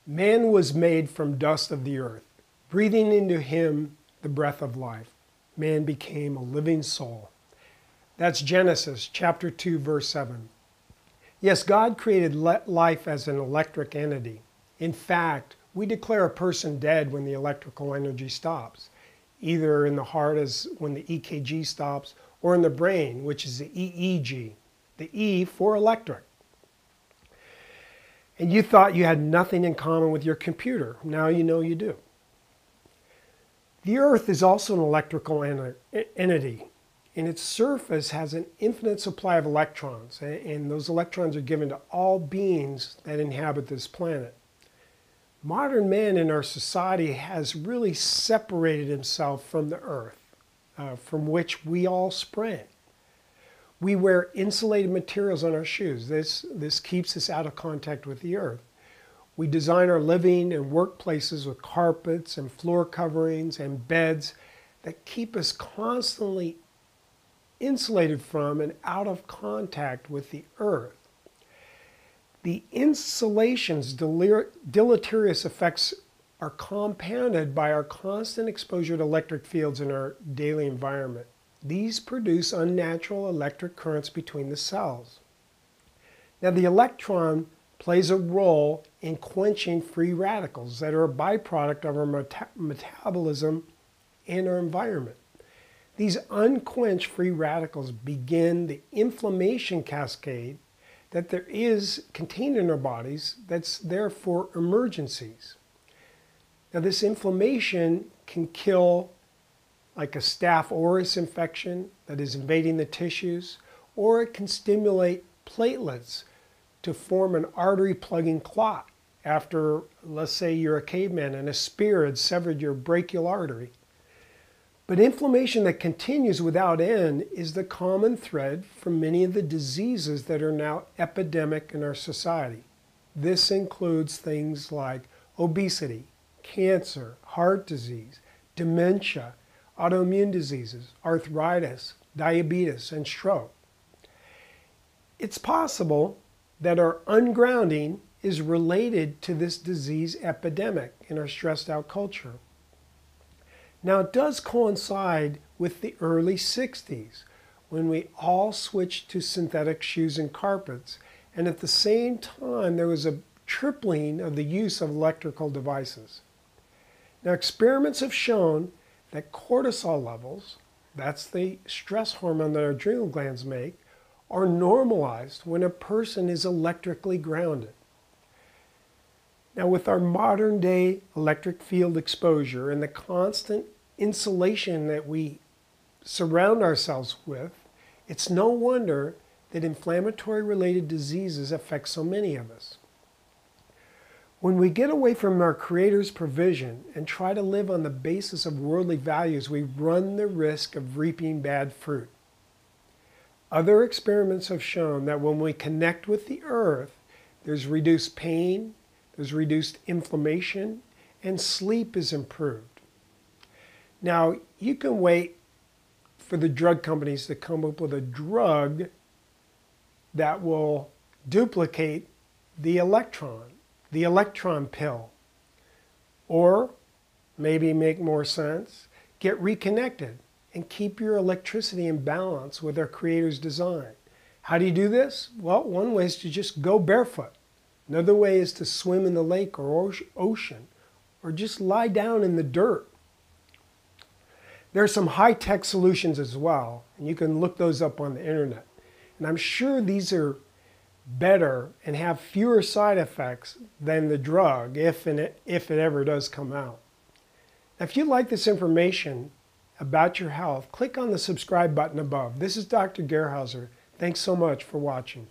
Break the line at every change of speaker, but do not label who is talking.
Man was made from dust of the earth. Breathing into him the breath of life, man became a living soul. That's Genesis chapter 2, verse 7. Yes, God created life as an electric entity. In fact, we declare a person dead when the electrical energy stops, either in the heart as when the EKG stops, or in the brain, which is the EEG, the E for electric. And you thought you had nothing in common with your computer. Now you know you do. The Earth is also an electrical entity. And its surface has an infinite supply of electrons. And those electrons are given to all beings that inhabit this planet. Modern man in our society has really separated himself from the Earth, from which we all sprang. We wear insulated materials on our shoes. This keeps us out of contact with the earth. We design our living and workplaces with carpets and floor coverings and beds that keep us constantly insulated from and out of contact with the earth. The insulation's deleterious effects are compounded by our constant exposure to electric fields in our daily environment. These produce unnatural electric currents between the cells. Now, the electron plays a role in quenching free radicals that are a byproduct of our metabolism and our environment. These unquenched free radicals begin the inflammation cascade that there is contained in our bodies that's there for emergencies. Now, this inflammation can kill like a Staph aureus infection that is invading the tissues, or it can stimulate platelets to form an artery plugging clot after, let's say you're a caveman and a spear had severed your brachial artery. But inflammation that continues without end is the common thread for many of the diseases that are now epidemic in our society. This includes things like obesity, cancer, heart disease, dementia, autoimmune diseases, arthritis, diabetes, and stroke. It's possible that our ungrounding is related to this disease epidemic in our stressed out culture. Now, it does coincide with the early 60s when we all switched to synthetic shoes and carpets, and at the same time there was a tripling of the use of electrical devices. Now, experiments have shown that cortisol levels, that's the stress hormone that our adrenal glands make, are normalized when a person is electrically grounded. Now, with our modern day electric field exposure and the constant insulation that we surround ourselves with, it's no wonder that inflammatory related diseases affect so many of us. When we get away from our Creator's provision and try to live on the basis of worldly values, we run the risk of reaping bad fruit. Other experiments have shown that when we connect with the earth, there's reduced pain, there's reduced inflammation, and sleep is improved. Now, you can wait for the drug companies to come up with a drug that will duplicate the electron pill. Or, maybe make more sense, get reconnected and keep your electricity in balance with our Creator's design. How do you do this? Well, one way is to just go barefoot. Another way is to swim in the lake or ocean, or just lie down in the dirt. There are some high-tech solutions as well, and you can look those up on the internet. And I'm sure these are better and have fewer side effects than the drug if it ever does come out. Now, if you like this information about your health, click on the subscribe button above. This is Dr. Gerhauser. Thanks so much for watching.